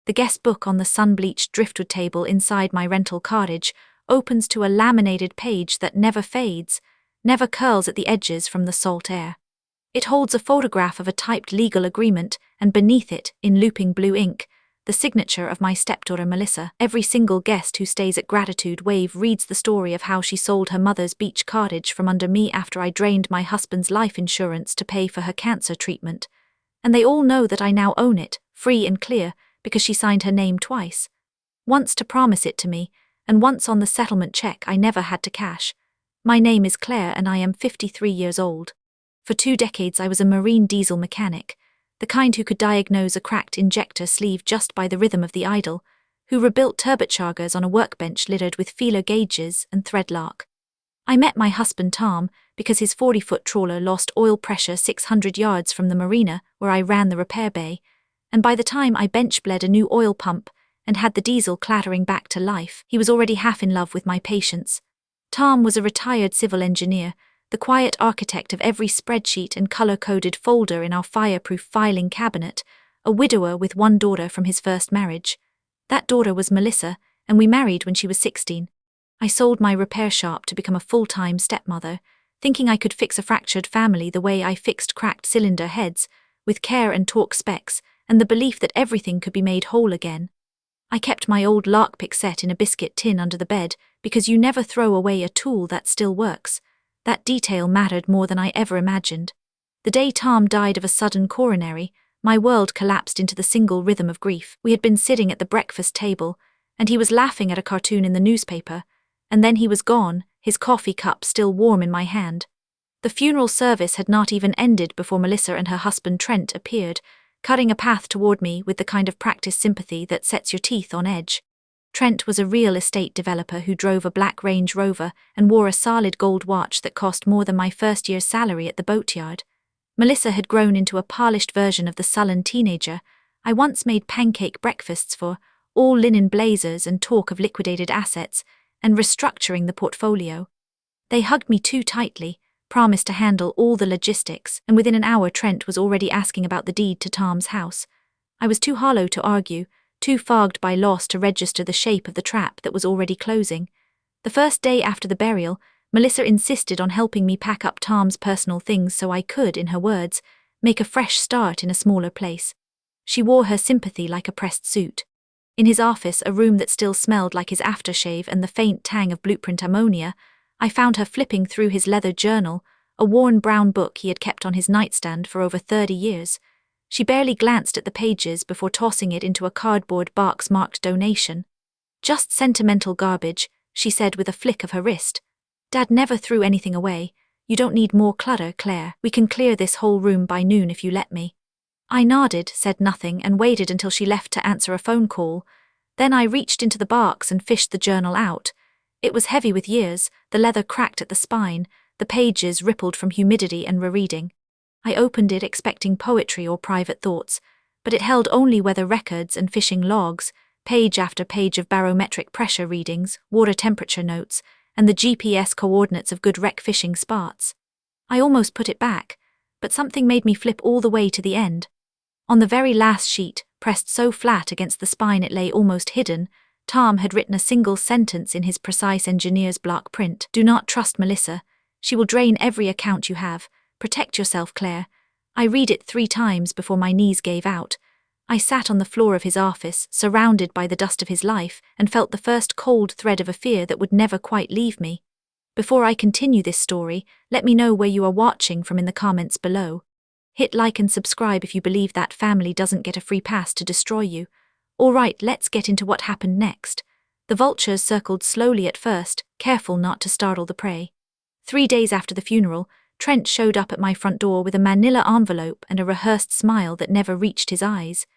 The guest book on the sun-bleached driftwood table inside my rental cottage opens to a laminated page that never fades, never curls at the edges from the salt air. It holds a photograph of a typed legal agreement, and beneath it, in looping blue ink, the signature of my stepdaughter Melissa. Every single guest who stays at Gratitude Wave reads the story of how she sold her mother's beach cottage from under me after I drained my husband's life insurance to pay for her cancer treatment. And they all know that I now own it, free and clear, because she signed her name twice. Once to promise it to me, and once on the settlement check I never had to cash. My name is Claire and I am 53 years old. For 2 decades I was a marine diesel mechanic, the kind who could diagnose a cracked injector sleeve just by the rhythm of the idle, who rebuilt turbochargers on a workbench littered with feeler gauges and thread lock. I met my husband Tom because his 40-foot trawler lost oil pressure 600 yards from the marina where I ran the repair bay, and by the time I bench-bled a new oil pump and had the diesel clattering back to life, he was already half in love with my patience. Tom was a retired civil engineer, the quiet architect of every spreadsheet and color-coded folder in our fireproof filing cabinet, a widower with 1 daughter from his first marriage. That daughter was Melissa, and we married when she was 16. I sold my repair shop to become a full-time stepmother, thinking I could fix a fractured family the way I fixed cracked cylinder heads, with care and torque specs, and the belief that everything could be made whole again. I kept my old lockpick set in a biscuit tin under the bed because you never throw away a tool that still works. That detail mattered more than I ever imagined. The day Tom died of a sudden coronary, my world collapsed into the single rhythm of grief. We had been sitting at the breakfast table, and he was laughing at a cartoon in the newspaper, and then he was gone, his coffee cup still warm in my hand. The funeral service had not even ended before Melissa and her husband Trent appeared, cutting a path toward me with the kind of practiced sympathy that sets your teeth on edge. Trent was a real estate developer who drove a black Range Rover and wore a solid gold watch that cost more than my first year's salary at the boatyard. Melissa had grown into a polished version of the sullen teenager I once made pancake breakfasts for, all linen blazers and talk of liquidated assets and restructuring the portfolio. They hugged me too tightly, promised to handle all the logistics, and within an hour Trent was already asking about the deed to Tom's house. I was too hollow to argue, too fogged by loss to register the shape of the trap that was already closing. The first day after the burial, Melissa insisted on helping me pack up Tom's personal things so I could, in her words, make a fresh start in a smaller place. She wore her sympathy like a pressed suit. In his office, a room that still smelled like his aftershave and the faint tang of blueprint ammonia, I found her flipping through his leather journal, a worn brown book he had kept on his nightstand for over 30 years. She barely glanced at the pages before tossing it into a cardboard box marked donation. "Just sentimental garbage," she said with a flick of her wrist. "Dad never threw anything away. You don't need more clutter, Claire. We can clear this whole room by noon if you let me." I nodded, said nothing, and waited until she left to answer a phone call. Then I reached into the box and fished the journal out. It was heavy with years, the leather cracked at the spine, the pages rippled from humidity and rereading. I opened it expecting poetry or private thoughts, but it held only weather records and fishing logs, page after page of barometric pressure readings, water temperature notes, and the GPS coordinates of good wreck fishing spots. I almost put it back, but something made me flip all the way to the end. On the very last sheet, pressed so flat against the spine it lay almost hidden, Tom had written a single sentence in his precise engineer's block print. "Do not trust Melissa. She will drain every account you have. Protect yourself, Claire." I read it 3 times before my knees gave out. I sat on the floor of his office, surrounded by the dust of his life, and felt the first cold thread of a fear that would never quite leave me. Before I continue this story, let me know where you are watching from in the comments below. Hit like and subscribe if you believe that family doesn't get a free pass to destroy you. Alright, let's get into what happened next. The vultures circled slowly at first, careful not to startle the prey. 3 days after the funeral, Trent showed up at my front door with a manila envelope and a rehearsed smile that never reached his eyes.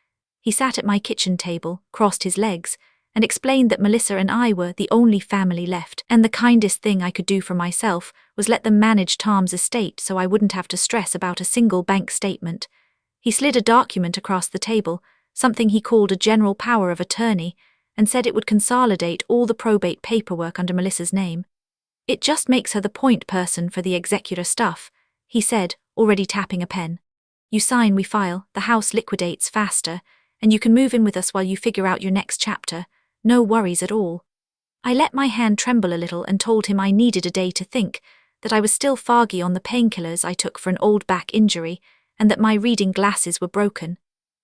He sat at my kitchen table, crossed his legs, and explained that Melissa and I were the only family left, and the kindest thing I could do for myself was let them manage Tom's estate so I wouldn't have to stress about a single bank statement. He slid a document across the table, something he called a general power of attorney, and said it would consolidate all the probate paperwork under Melissa's name. "It just makes her the point person for the executor stuff," he said, already tapping a pen. "You sign, we file, the house liquidates faster, and you can move in with us while you figure out your next chapter. No worries at all." I let my hand tremble a little and told him I needed a day to think, that I was still foggy on the painkillers I took for an old back injury, and that my reading glasses were broken.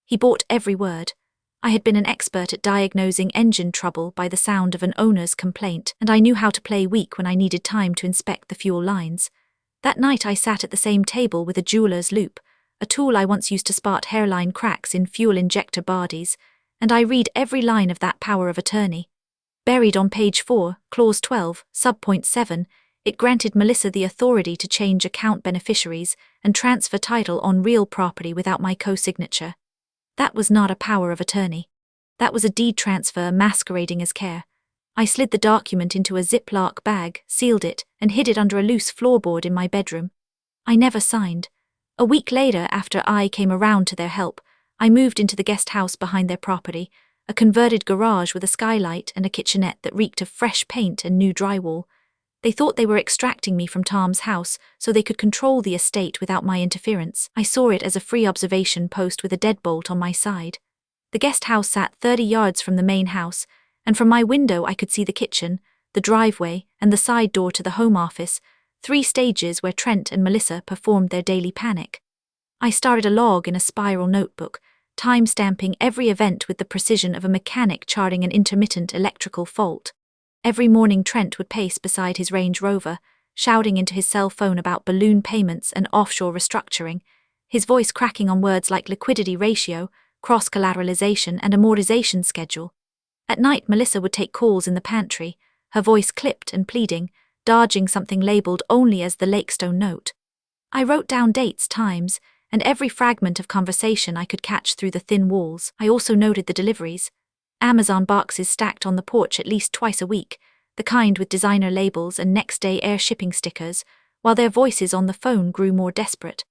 He bought every word. I had been an expert at diagnosing engine trouble by the sound of an owner's complaint, and I knew how to play weak when I needed time to inspect the fuel lines. That night I sat at the same table with a jeweler's loupe, a tool I once used to spot hairline cracks in fuel injector bodies, and I read every line of that power of attorney. Buried on page 4, clause 12, sub-point 7, it granted Melissa the authority to change account beneficiaries and transfer title on real property without my co-signature. That was not a power of attorney. That was a deed transfer masquerading as care. I slid the document into a Ziploc bag, sealed it, and hid it under a loose floorboard in my bedroom. I never signed. A week later, after I came around to their help, I moved into the guest house behind their property, a converted garage with a skylight and a kitchenette that reeked of fresh paint and new drywall. They thought they were extracting me from Tom's house so they could control the estate without my interference. I saw it as a free observation post with a deadbolt on my side. The guest house sat 30 yards from the main house, and from my window I could see the kitchen, the driveway, and the side door to the home office, 3 stages where Trent and Melissa performed their daily panic. I started a log in a spiral notebook, time-stamping every event with the precision of a mechanic charting an intermittent electrical fault. Every morning Trent would pace beside his Range Rover, shouting into his cell phone about balloon payments and offshore restructuring, his voice cracking on words like liquidity ratio, cross-collateralization, and amortization schedule. At night Melissa would take calls in the pantry, her voice clipped and pleading, dodging something labeled only as the Lakestone note. I wrote down dates, times, and every fragment of conversation I could catch through the thin walls. I also noted the deliveries. Amazon boxes stacked on the porch at least twice a week, the kind with designer labels and next-day air shipping stickers, while their voices on the phone grew more desperate.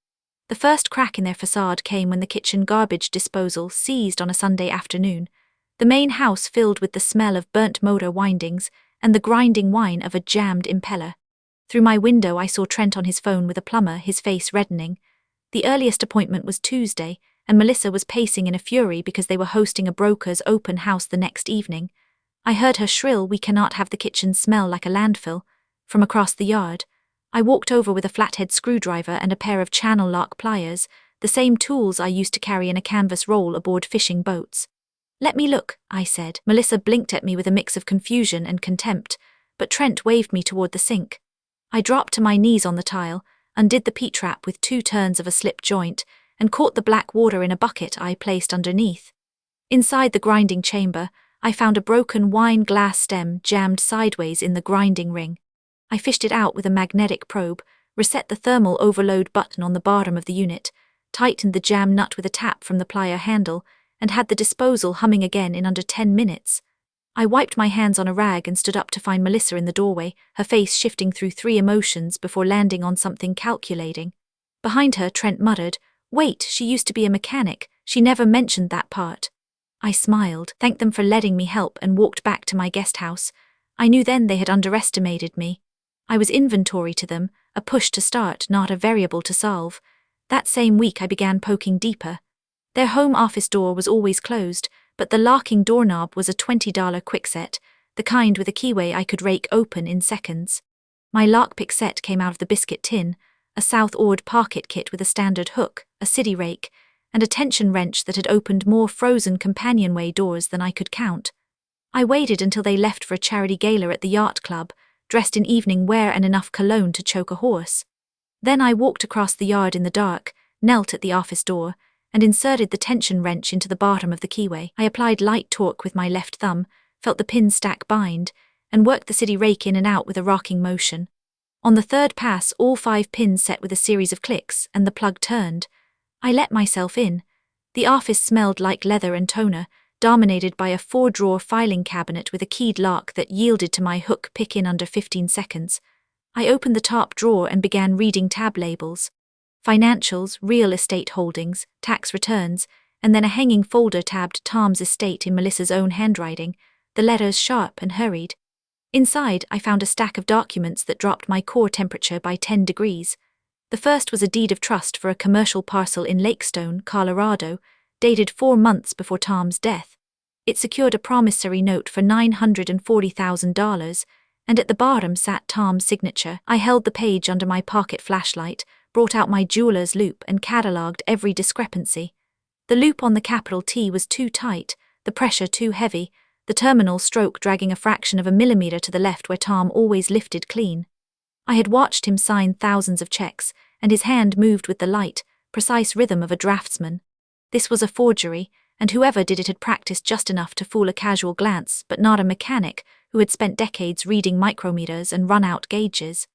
The first crack in their facade came when the kitchen garbage disposal seized on a Sunday afternoon, the main house filled with the smell of burnt motor windings and the grinding whine of a jammed impeller. Through my window I saw Trent on his phone with a plumber, his face reddening. The earliest appointment was Tuesday, and Melissa was pacing in a fury because they were hosting a broker's open house the next evening. I heard her shrill, "We cannot have the kitchen smell like a landfill," from across the yard. I walked over with a flathead screwdriver and a pair of channel lock pliers, the same tools I used to carry in a canvas roll aboard fishing boats. "Let me look," I said. Melissa blinked at me with a mix of confusion and contempt, but Trent waved me toward the sink. I dropped to my knees on the tile, undid the P-trap with 2 turns of a slip joint, and caught the black water in a bucket I placed underneath. Inside the grinding chamber, I found a broken wine glass stem jammed sideways in the grinding ring. I fished it out with a magnetic probe, reset the thermal overload button on the bottom of the unit, tightened the jam nut with a tap from the plier handle, and had the disposal humming again in under 10 minutes. I wiped my hands on a rag and stood up to find Melissa in the doorway, her face shifting through 3 emotions before landing on something calculating. Behind her, Trent muttered, "Wait, she used to be a mechanic, she never mentioned that part." I smiled, thanked them for letting me help, and walked back to my guest house. I knew then they had underestimated me. I was inventory to them, a push to start, not a variable to solve. That same week I began poking deeper. Their home office door was always closed, but the locking doorknob was a $20 quickset, the kind with a keyway I could rake open in seconds. My lockpick set came out of the biscuit tin, a South Ord pocket kit with a standard hook, a city rake, and a tension wrench that had opened more frozen companionway doors than I could count. I waited until they left for a charity gala at the yacht club, dressed in evening wear and enough cologne to choke a horse. Then I walked across the yard in the dark, knelt at the office door, and inserted the tension wrench into the bottom of the keyway. I applied light torque with my left thumb, felt the pin stack bind, and worked the city rake in and out with a rocking motion. On the 3rd pass, all 5 pins set with a series of clicks, and the plug turned. I let myself in. The office smelled like leather and toner, dominated by a 4-drawer filing cabinet with a keyed lock that yielded to my hook pick in under 15 seconds. I opened the top drawer and began reading tab labels. Financials, real estate holdings, tax returns, and then a hanging folder tabbed Tom's estate in Melissa's own handwriting, the letters sharp and hurried. Inside, I found a stack of documents that dropped my core temperature by 10 degrees. The first was a deed of trust for a commercial parcel in Lakestone, Colorado, dated 4 months before Tom's death. It secured a promissory note for $940,000, and at the bottom sat Tom's signature. I held the page under my pocket flashlight, brought out my jeweler's loop and catalogued every discrepancy. The loop on the capital T was too tight, the pressure too heavy, the terminal stroke dragging a fraction of a millimeter to the left where Tom always lifted clean. I had watched him sign thousands of checks, and his hand moved with the light, precise rhythm of a draftsman. This was a forgery, and whoever did it had practiced just enough to fool a casual glance, but not a mechanic who had spent decades reading micrometers and run-out gauges.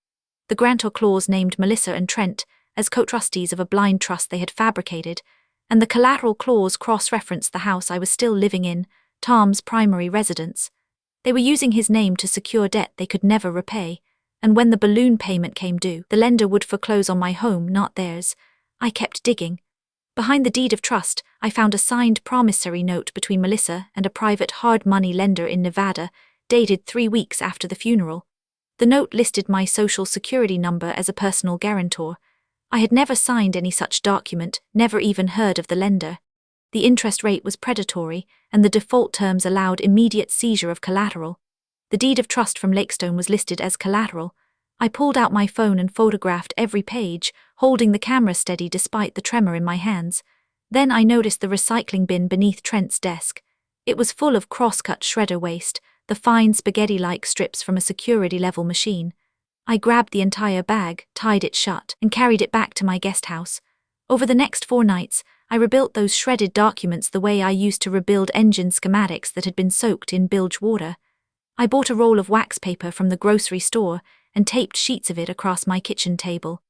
The grantor clause named Melissa and Trent as co-trustees of a blind trust they had fabricated, and the collateral clause cross-referenced the house I was still living in, Tom's primary residence. They were using his name to secure debt they could never repay, and when the balloon payment came due, the lender would foreclose on my home, not theirs. I kept digging. Behind the deed of trust, I found a signed promissory note between Melissa and a private hard money lender in Nevada, dated 3 weeks after the funeral. The note listed my social security number as a personal guarantor. I had never signed any such document, never even heard of the lender. The interest rate was predatory, and the default terms allowed immediate seizure of collateral. The deed of trust from Lakestone was listed as collateral. I pulled out my phone and photographed every page, holding the camera steady despite the tremor in my hands. Then I noticed the recycling bin beneath Trent's desk. It was full of cross-cut shredder waste, the fine spaghetti-like strips from a security-level machine. I grabbed the entire bag, tied it shut, and carried it back to my guest house. Over the next 4 nights, I rebuilt those shredded documents the way I used to rebuild engine schematics that had been soaked in bilge water. I bought a roll of wax paper from the grocery store and taped sheets of it across my kitchen table.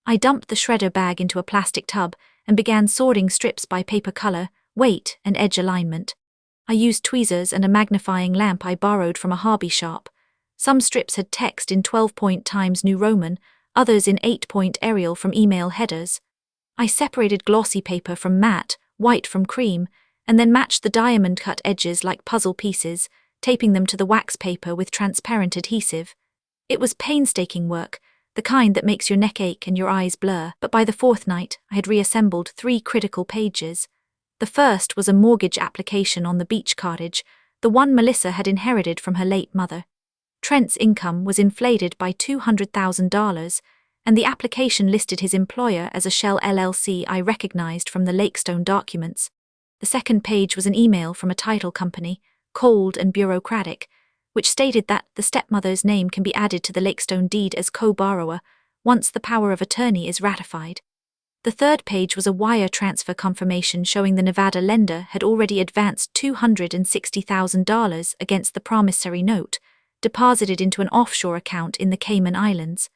I dumped the shredder bag into a plastic tub and began sorting strips by paper color, weight, and edge alignment. I used tweezers and a magnifying lamp I borrowed from a hobby shop. Some strips had text in 12-point Times New Roman, others in 8-point Arial from email headers. I separated glossy paper from matte, white from cream, and then matched the diamond-cut edges like puzzle pieces, taping them to the wax paper with transparent adhesive. It was painstaking work, the kind that makes your neck ache and your eyes blur, but by the 4th night I had reassembled 3 critical pages. The first was a mortgage application on the beach cottage, the one Melissa had inherited from her late mother. Trent's income was inflated by $200,000, and the application listed his employer as a shell LLC I recognized from the Lakestone documents. The second page was an email from a title company, cold and bureaucratic, which stated that the stepmother's name can be added to the Lakestone deed as co-borrower once the power of attorney is ratified. The third page was a wire transfer confirmation showing the Nevada lender had already advanced $260,000 against the promissory note, deposited into an offshore account in the Cayman Islands.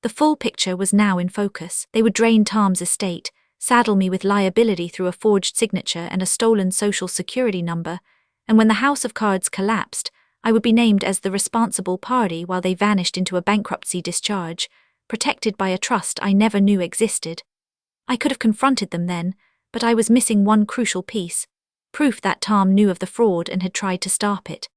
The full picture was now in focus. They would drain Tom's estate, saddle me with liability through a forged signature and a stolen social security number, and when the house of cards collapsed, I would be named as the responsible party while they vanished into a bankruptcy discharge, protected by a trust I never knew existed. I could have confronted them then, but I was missing one crucial piece, proof that Tom knew of the fraud and had tried to stop it.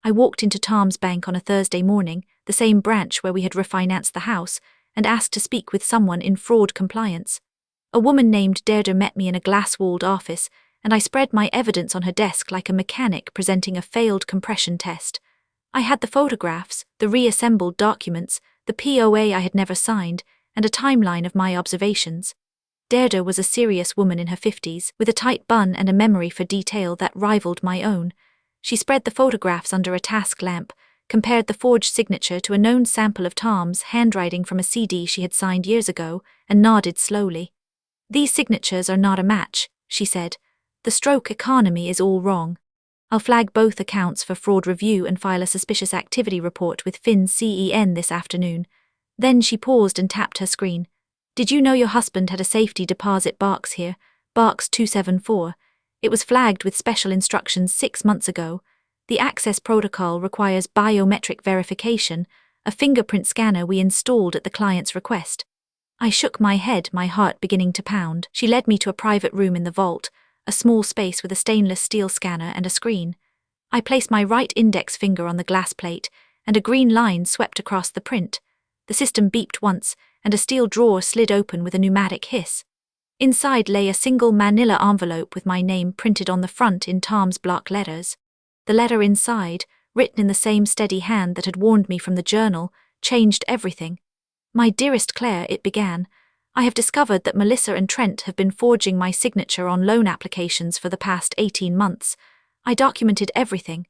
I walked into Tom's bank on a Thursday morning, the same branch where we had refinanced the house, and asked to speak with someone in fraud compliance. A woman named Stepdaughter met me in a glass-walled office, and I spread my evidence on her desk like a mechanic presenting a failed compression test. I had the photographs, the reassembled documents, the POA I had never signed, and a timeline of my observations. Stepdaughter was a serious woman in her 50s, with a tight bun and a memory for detail that rivaled my own. She spread the photographs under a task lamp, compared the forged signature to a known sample of Tom's handwriting from a CD she had signed years ago, and nodded slowly. "These signatures are not a match," she said. "The stroke economy is all wrong. I'll flag both accounts for fraud review and file a suspicious activity report with FinCEN this afternoon." Then she paused and tapped her screen. "Did you know your husband had a safety deposit box here, box 274? It was flagged with special instructions 6 months ago. The access protocol requires biometric verification, a fingerprint scanner we installed at the client's request." I shook my head, my heart beginning to pound. She led me to a private room in the vault, a small space with a stainless steel scanner and a screen. I placed my right index finger on the glass plate, and a green line swept across the print. The system beeped once, and a steel drawer slid open with a pneumatic hiss. Inside lay a single manila envelope with my name printed on the front in Tom's block letters. The letter inside, written in the same steady hand that had warned me from the journal, changed everything. "My dearest Claire," it began, "I have discovered that Melissa and Trent have been forging my signature on loan applications for the past 18 months. I documented everything.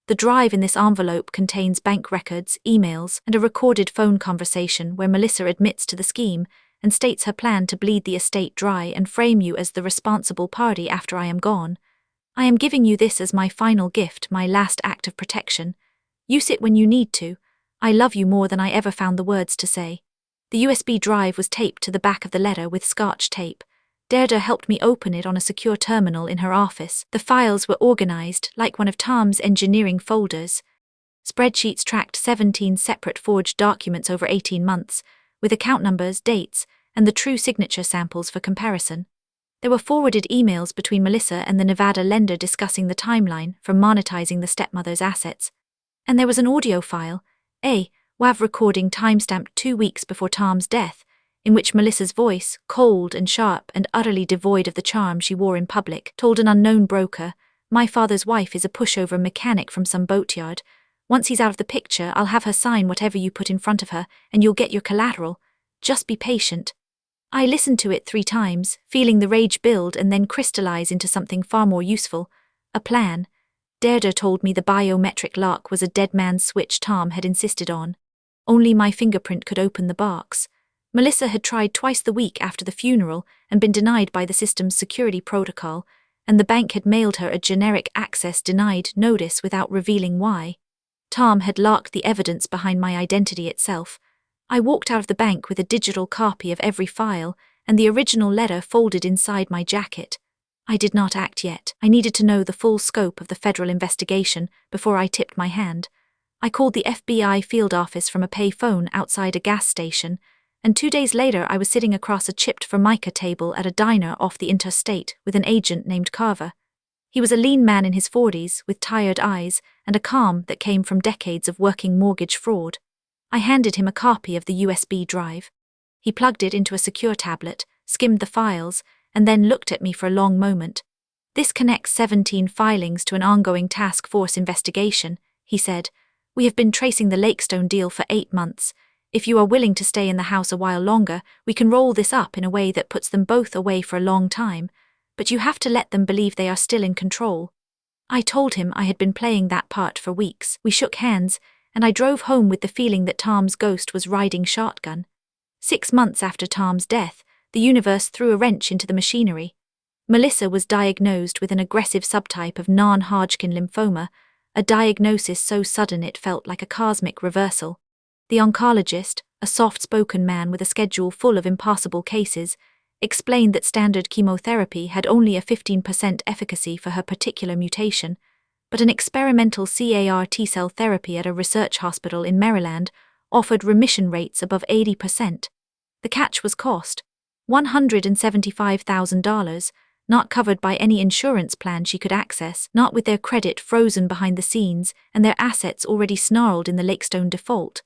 The drive in this envelope contains bank records, emails, and a recorded phone conversation where Melissa admits to the scheme and states her plan to bleed the estate dry and frame you as the responsible party after I am gone. I am giving you this as my final gift, my last act of protection. Use it when you need to. I love you more than I ever found the words to say." The USB drive was taped to the back of the letter with Scotch tape. Stepdaughter helped me open it on a secure terminal in her office. The files were organized like one of Tom's engineering folders. Spreadsheets tracked 17 separate forged documents over 18 months, with account numbers, dates, and the true signature samples for comparison. There were forwarded emails between Melissa and the Nevada lender discussing the timeline for monetizing the stepmother's assets. And there was an audio file, a WAV recording timestamped 2 weeks before Tom's death, in which Melissa's voice, cold and sharp and utterly devoid of the charm she wore in public, told an unknown broker, "My father's wife is a pushover mechanic from some boatyard. Once he's out of the picture, I'll have her sign whatever you put in front of her, and you'll get your collateral. Just be patient." I listened to it 3 times, feeling the rage build and then crystallize into something far more useful, a plan. Stepdaughter told me the biometric lock was a dead man's switch Tom had insisted on. Only my fingerprint could open the box. Melissa had tried twice the week after the funeral and been denied by the system's security protocol, and the bank had mailed her a generic access denied notice without revealing why. Tom had locked the evidence behind my identity itself. I walked out of the bank with a digital copy of every file and the original letter folded inside my jacket. I did not act yet. I needed to know the full scope of the federal investigation before I tipped my hand. I called the FBI field office from a pay phone outside a gas station, and 2 days later I was sitting across a chipped formica table at a diner off the interstate with an agent named Carver. He was a lean man in his 40s, with tired eyes and a calm that came from decades of working mortgage fraud. I handed him a copy of the USB drive. He plugged it into a secure tablet, skimmed the files, and then looked at me for a long moment. "This connects 17 filings to an ongoing task force investigation," he said. "We have been tracing the Lakestone deal for 8 months. If you are willing to stay in the house a while longer, we can roll this up in a way that puts them both away for a long time, but you have to let them believe they are still in control." I told him I had been playing that part for weeks. We shook hands, and I drove home with the feeling that Tom's ghost was riding shotgun. 6 months after Tom's death, the universe threw a wrench into the machinery. Melissa was diagnosed with an aggressive subtype of non-Hodgkin lymphoma, a diagnosis so sudden it felt like a cosmic reversal. The oncologist, a soft-spoken man with a schedule full of impossible cases, explained that standard chemotherapy had only a 15% efficacy for her particular mutation, but an experimental CAR T-cell therapy at a research hospital in Maryland offered remission rates above 80%. The catch was cost, $175,000, not covered by any insurance plan she could access, not with their credit frozen behind the scenes and their assets already snarled in the Lakestone default.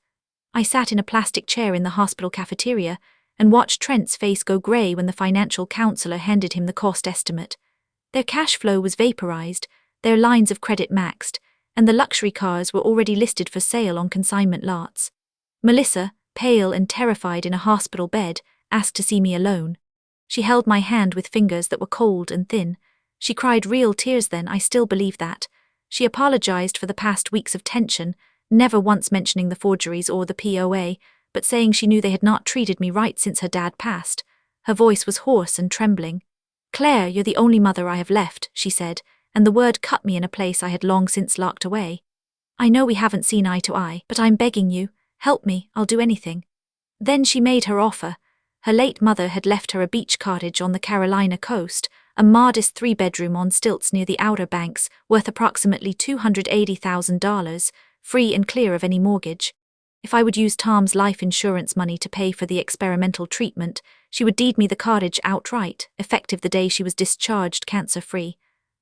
I sat in a plastic chair in the hospital cafeteria and watched Trent's face go grey when the financial counselor handed him the cost estimate. Their cash flow was vaporized, their lines of credit maxed, and the luxury cars were already listed for sale on consignment lots. Melissa, pale and terrified in a hospital bed, asked to see me alone. She held my hand with fingers that were cold and thin. She cried real tears then, I still believe that. She apologized for the past weeks of tension, never once mentioning the forgeries or the POA, but saying she knew they had not treated me right since her dad passed. Her voice was hoarse and trembling. "Claire, you're the only mother I have left," she said, and the word cut me in a place I had long since locked away. "I know we haven't seen eye to eye, but I'm begging you, help me, I'll do anything." Then she made her offer. Her late mother had left her a beach cottage on the Carolina coast, a modest 3-bedroom on stilts near the Outer Banks, worth approximately $280,000, free and clear of any mortgage. If I would use Tom's life insurance money to pay for the experimental treatment, she would deed me the cottage outright, effective the day she was discharged cancer-free.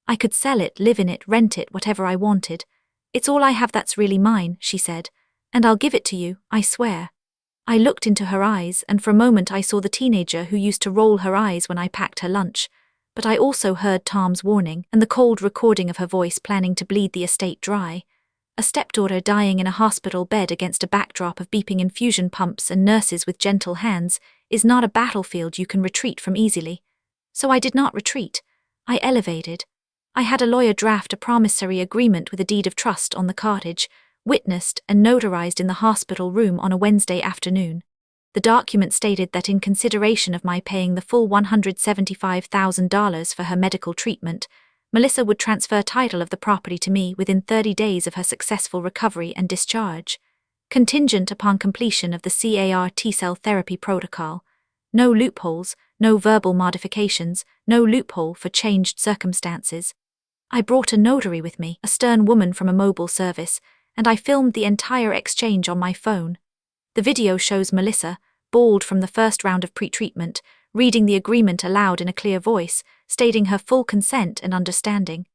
I could sell it, live in it, rent it, whatever I wanted. "It's all I have that's really mine," she said, "and I'll give it to you, I swear." I looked into her eyes, and for a moment I saw the teenager who used to roll her eyes when I packed her lunch, but I also heard Tom's warning and the cold recording of her voice planning to bleed the estate dry. A stepdaughter dying in a hospital bed against a backdrop of beeping infusion pumps and nurses with gentle hands is not a battlefield you can retreat from easily. So I did not retreat. I elevated. I had a lawyer draft a promissory agreement with a deed of trust on the cottage, witnessed and notarized in the hospital room on a Wednesday afternoon. The document stated that in consideration of my paying the full $175,000 for her medical treatment, Melissa would transfer title of the property to me within 30 days of her successful recovery and discharge, contingent upon completion of the CAR T-cell therapy protocol. No loopholes, no verbal modifications, no loophole for changed circumstances. I brought a notary with me, a stern woman from a mobile service, and I filmed the entire exchange on my phone. The video shows Melissa, bald from the first round of pre-treatment, reading the agreement aloud in a clear voice, stating her full consent and understanding.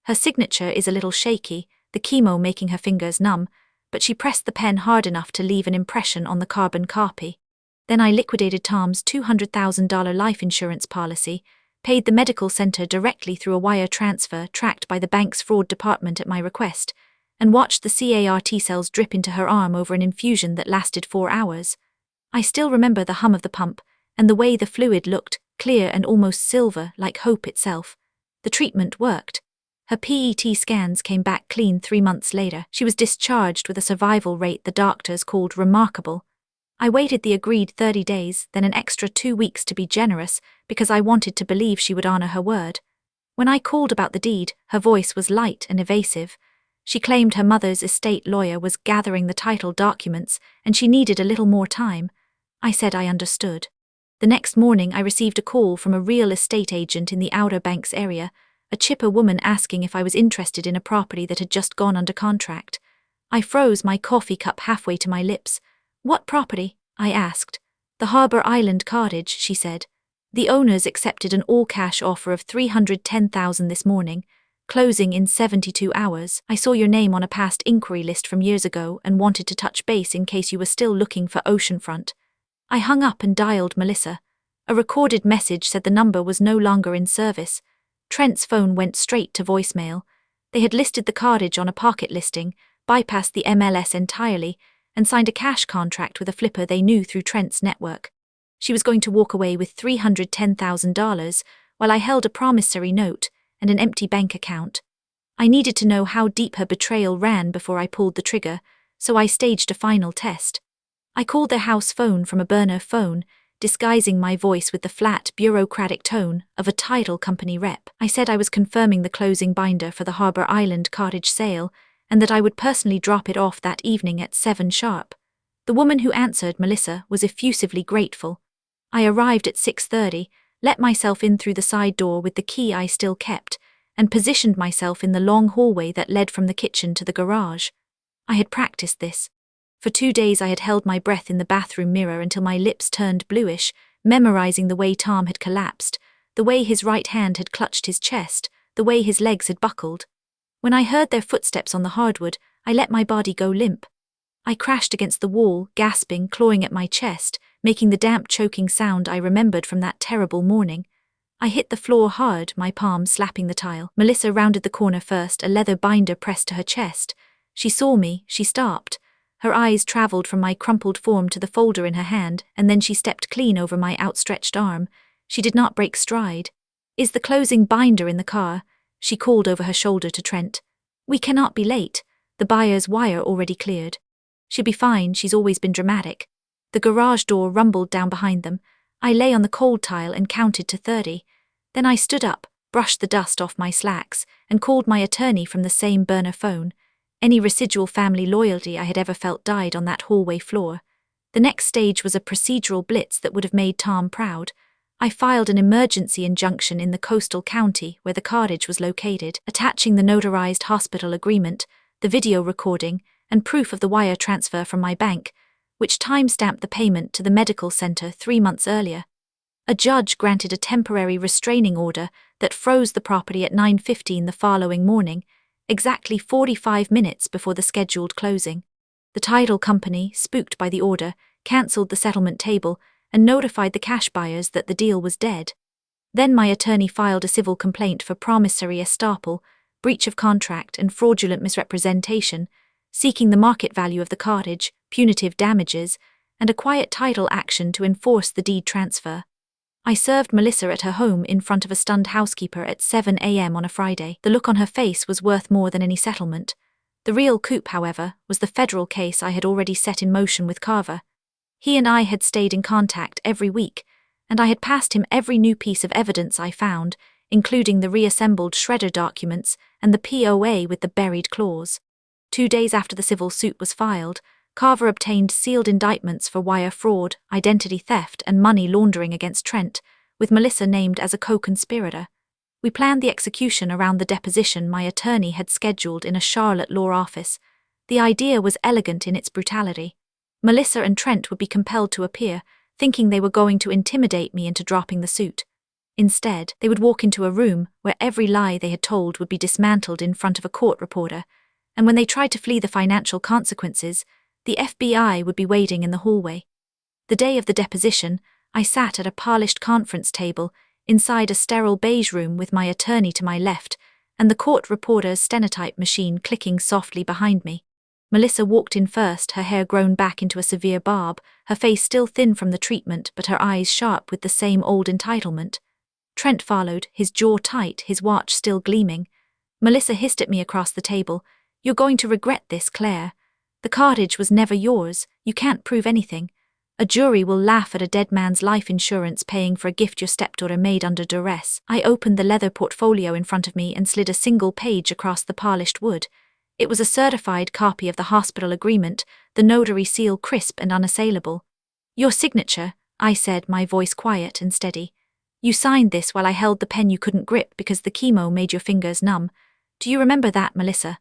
Her signature is a little shaky, the chemo making her fingers numb, but she pressed the pen hard enough to leave an impression on the carbon copy. Then I liquidated Tom's $200,000 life insurance policy, paid the medical center directly through a wire transfer tracked by the bank's fraud department at my request, and watched the CAR T-cells drip into her arm over an infusion that lasted 4 hours. I still remember the hum of the pump, and the way the fluid looked, clear and almost silver, like hope itself. The treatment worked. Her PET scans came back clean 3 months later. She was discharged with a survival rate the doctors called remarkable. I waited the agreed 30 days, then an extra 2 weeks to be generous, because I wanted to believe she would honor her word. When I called about the deed, her voice was light and evasive. She claimed her mother's estate lawyer was gathering the title documents, and she needed a little more time. I said I understood. The next morning I received a call from a real estate agent in the Outer Banks area, a chipper woman asking if I was interested in a property that had just gone under contract. I froze, my coffee cup halfway to my lips. "What property?" I asked. "The Harbour Island Cottage," she said. "The owners accepted an all-cash offer of $310,000 this morning, closing in 72 hours. I saw your name on a past inquiry list from years ago and wanted to touch base in case you were still looking for oceanfront." I hung up and dialed Melissa. A recorded message said the number was no longer in service. Trent's phone went straight to voicemail. They had listed the cottage on a pocket listing, bypassed the MLS entirely, and signed a cash contract with a flipper they knew through Trent's network. She was going to walk away with $310,000, while I held a promissory note and an empty bank account. I needed to know how deep her betrayal ran before I pulled the trigger, so I staged a final test. I called their house phone from a burner phone, disguising my voice with the flat, bureaucratic tone of a title company rep. I said I was confirming the closing binder for the Harbour Island Cottage sale, and that I would personally drop it off that evening at 7 sharp. The woman who answered, Melissa, was effusively grateful. I arrived at 6:30, let myself in through the side door with the key I still kept, and positioned myself in the long hallway that led from the kitchen to the garage. I had practiced this. For 2 days I had held my breath in the bathroom mirror until my lips turned bluish, memorizing the way Tom had collapsed, the way his right hand had clutched his chest, the way his legs had buckled. When I heard their footsteps on the hardwood, I let my body go limp. I crashed against the wall, gasping, clawing at my chest, making the damp, choking sound I remembered from that terrible morning. I hit the floor hard, my palms slapping the tile. Melissa rounded the corner first, a leather binder pressed to her chest. She saw me, she stopped. Her eyes traveled from my crumpled form to the folder in her hand, and then she stepped clean over my outstretched arm. She did not break stride. "Is the closing binder in the car?" she called over her shoulder to Trent. "We cannot be late. The buyer's wire already cleared." "She'll be fine, she's always been dramatic." The garage door rumbled down behind them. I lay on the cold tile and counted to 30. Then I stood up, brushed the dust off my slacks, and called my attorney from the same burner phone. Any residual family loyalty I had ever felt died on that hallway floor. The next stage was a procedural blitz that would have made Tom proud. I filed an emergency injunction in the coastal county where the cottage was located, attaching the notarized hospital agreement, the video recording, and proof of the wire transfer from my bank, which time-stamped the payment to the medical center 3 months earlier. A judge granted a temporary restraining order that froze the property at 9:15 the following morning, exactly 45 minutes before the scheduled closing. The title company, spooked by the order, cancelled the settlement table, and notified the cash buyers that the deal was dead. Then my attorney filed a civil complaint for promissory estoppel, breach of contract, and fraudulent misrepresentation, seeking the market value of the cottage, punitive damages, and a quiet title action to enforce the deed transfer. I served Melissa at her home in front of a stunned housekeeper at 7 a.m. on a Friday. The look on her face was worth more than any settlement. The real coup, however, was the federal case I had already set in motion with Carver. He and I had stayed in contact every week, and I had passed him every new piece of evidence I found, including the reassembled shredder documents and the POA with the buried clause. 2 days after the civil suit was filed, Carver obtained sealed indictments for wire fraud, identity theft, and money laundering against Trent, with Melissa named as a co-conspirator. We planned the execution around the deposition my attorney had scheduled in a Charlotte law office. The idea was elegant in its brutality. Melissa and Trent would be compelled to appear, thinking they were going to intimidate me into dropping the suit. Instead, they would walk into a room where every lie they had told would be dismantled in front of a court reporter, and when they tried to flee the financial consequences, the FBI would be waiting in the hallway. The day of the deposition, I sat at a polished conference table inside a sterile beige room with my attorney to my left and the court reporter's stenotype machine clicking softly behind me. Melissa walked in first, her hair grown back into a severe bob, her face still thin from the treatment but her eyes sharp with the same old entitlement. Trent followed, his jaw tight, his watch still gleaming. Melissa hissed at me across the table, "You're going to regret this, Claire. The cottage was never yours, you can't prove anything. A jury will laugh at a dead man's life insurance paying for a gift your stepdaughter made under duress." I opened the leather portfolio in front of me and slid a single page across the polished wood. It was a certified copy of the hospital agreement, the notary seal crisp and unassailable. "Your signature," I said, my voice quiet and steady. "You signed this while I held the pen you couldn't grip because the chemo made your fingers numb. Do you remember that, Melissa?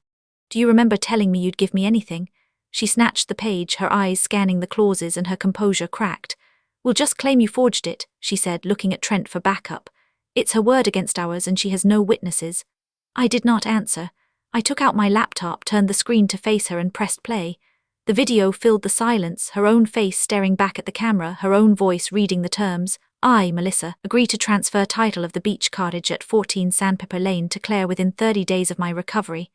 Do you remember telling me you'd give me anything?" She snatched the page, her eyes scanning the clauses and her composure cracked. "We'll just claim you forged it," she said, looking at Trent for backup. "It's her word against ours and she has no witnesses." I did not answer. I took out my laptop, turned the screen to face her and pressed play. The video filled the silence, her own face staring back at the camera, her own voice reading the terms. "I, Melissa, agree to transfer title of the beach cottage at 14 Sandpiper Lane to Claire within 30 days of my recovery."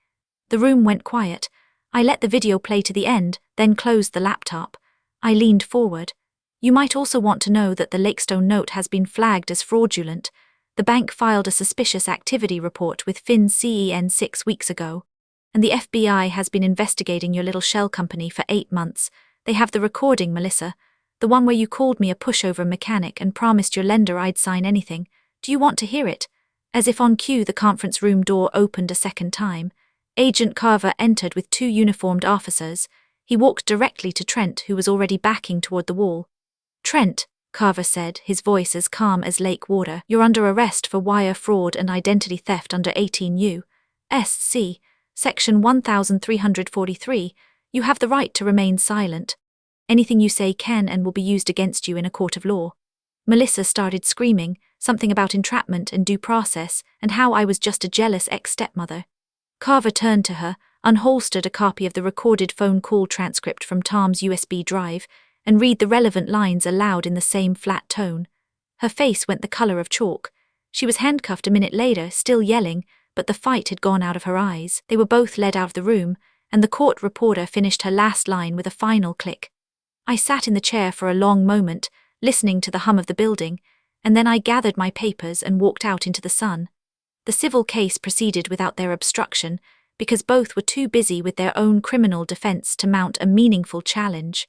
The room went quiet. I let the video play to the end, then closed the laptop. I leaned forward. "You might also want to know that the Lakestone note has been flagged as fraudulent. The bank filed a suspicious activity report with FinCEN 6 weeks ago. And the FBI has been investigating your little shell company for 8 months. They have the recording, Melissa. The one where you called me a pushover mechanic and promised your lender I'd sign anything. Do you want to hear it?" As if on cue, the conference room door opened a second time. Agent Carver entered with 2 uniformed officers. He walked directly to Trent, who was already backing toward the wall. "Trent," Carver said, his voice as calm as lake water, "you're under arrest for wire fraud and identity theft under 18 U.S.C. Section 1343. You have the right to remain silent. Anything you say can and will be used against you in a court of law." Melissa started screaming, something about entrapment and due process, and how I was just a jealous ex-stepmother. Carver turned to her, unholstered a copy of the recorded phone call transcript from Tom's USB drive, and read the relevant lines aloud in the same flat tone. Her face went the color of chalk. She was handcuffed a minute later, still yelling, but the fight had gone out of her eyes. They were both led out of the room, and the court reporter finished her last line with a final click. I sat in the chair for a long moment, listening to the hum of the building, and then I gathered my papers and walked out into the sun. The civil case proceeded without their obstruction, because both were too busy with their own criminal defense to mount a meaningful challenge.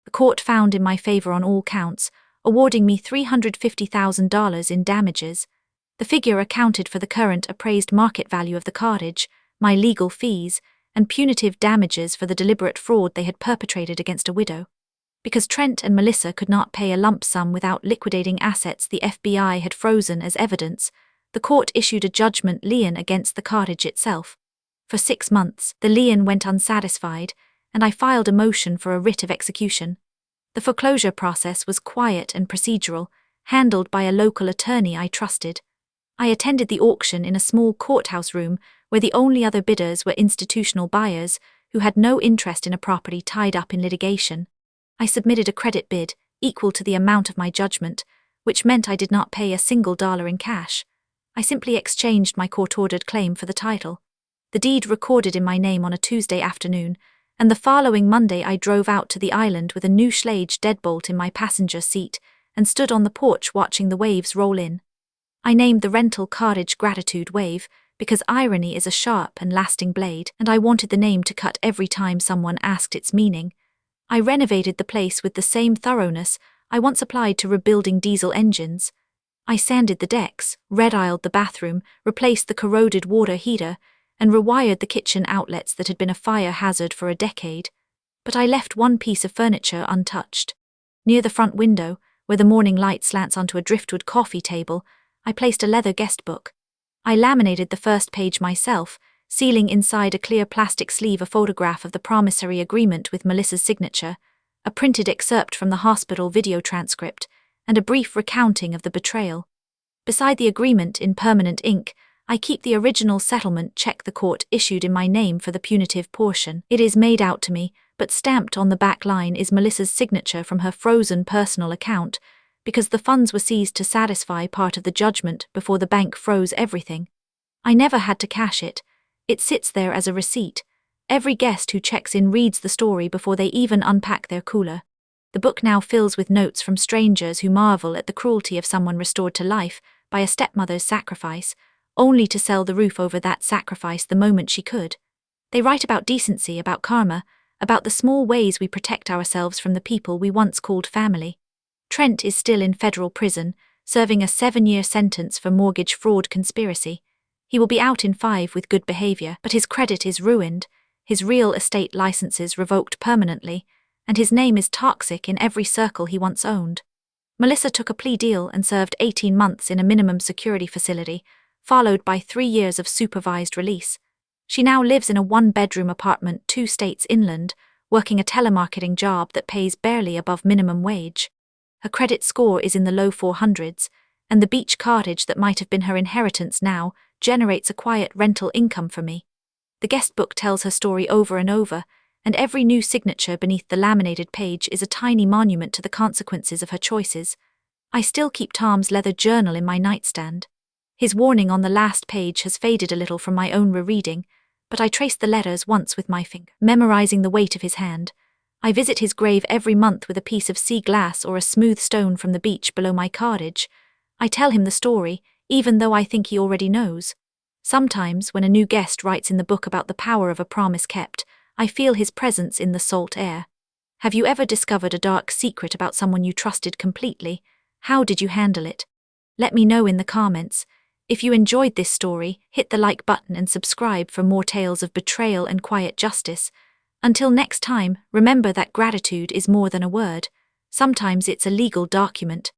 The court found in my favor on all counts, awarding me $350,000 in damages. The figure accounted for the current appraised market value of the cottage, my legal fees, and punitive damages for the deliberate fraud they had perpetrated against a widow. Because Trent and Melissa could not pay a lump sum without liquidating assets the FBI had frozen as evidence, the court issued a judgment lien against the cottage itself. For 6 months, the lien went unsatisfied, and I filed a motion for a writ of execution. The foreclosure process was quiet and procedural, handled by a local attorney I trusted. I attended the auction in a small courthouse room where the only other bidders were institutional buyers who had no interest in a property tied up in litigation. I submitted a credit bid, equal to the amount of my judgment, which meant I did not pay a single dollar in cash. I simply exchanged my court-ordered claim for the title. The deed recorded in my name on a Tuesday afternoon, and the following Monday I drove out to the island with a new Schlage deadbolt in my passenger seat and stood on the porch watching the waves roll in. I named the rental cottage Gratitude Wave because irony is a sharp and lasting blade, and I wanted the name to cut every time someone asked its meaning. I renovated the place with the same thoroughness I once applied to rebuilding diesel engines. I sanded the decks, red-tiled the bathroom, replaced the corroded water heater, and rewired the kitchen outlets that had been a fire hazard for a decade. But I left one piece of furniture untouched. Near the front window, where the morning light slants onto a driftwood coffee table, I placed a leather guest book. I laminated the first page myself, sealing inside a clear plastic sleeve a photograph of the promissory agreement with Melissa's signature, a printed excerpt from the hospital video transcript, and a brief recounting of the betrayal. Beside the agreement in permanent ink, I keep the original settlement check the court issued in my name for the punitive portion. It is made out to me, but stamped on the back line is Melissa's signature from her frozen personal account, because the funds were seized to satisfy part of the judgment before the bank froze everything. I never had to cash it. It sits there as a receipt. Every guest who checks in reads the story before they even unpack their cooler. The book now fills with notes from strangers who marvel at the cruelty of someone restored to life by a stepmother's sacrifice, only to sell the roof over that sacrifice the moment she could. They write about decency, about karma, about the small ways we protect ourselves from the people we once called family. Trent is still in federal prison, serving a 7-year sentence for mortgage fraud conspiracy. He will be out in 5 with good behavior, but his credit is ruined, his real estate licenses revoked permanently, and his name is toxic in every circle he once owned. Melissa took a plea deal and served 18 months in a minimum security facility, followed by 3 years of supervised release. She now lives in a 1-bedroom apartment 2 states inland, working a telemarketing job that pays barely above minimum wage. Her credit score is in the low 400s, and the beach cottage that might have been her inheritance now generates a quiet rental income for me. The guest book tells her story over and over, and every new signature beneath the laminated page is a tiny monument to the consequences of her choices. I still keep Tom's leather journal in my nightstand. His warning on the last page has faded a little from my own rereading, but I trace the letters once with my finger, memorizing the weight of his hand. I visit his grave every month with a piece of sea glass or a smooth stone from the beach below my cottage. I tell him the story, even though I think he already knows. Sometimes, when a new guest writes in the book about the power of a promise kept, I feel his presence in the salt air. Have you ever discovered a dark secret about someone you trusted completely? How did you handle it? Let me know in the comments. If you enjoyed this story, hit the like button and subscribe for more tales of betrayal and quiet justice. Until next time, remember that gratitude is more than a word. Sometimes it's a legal document.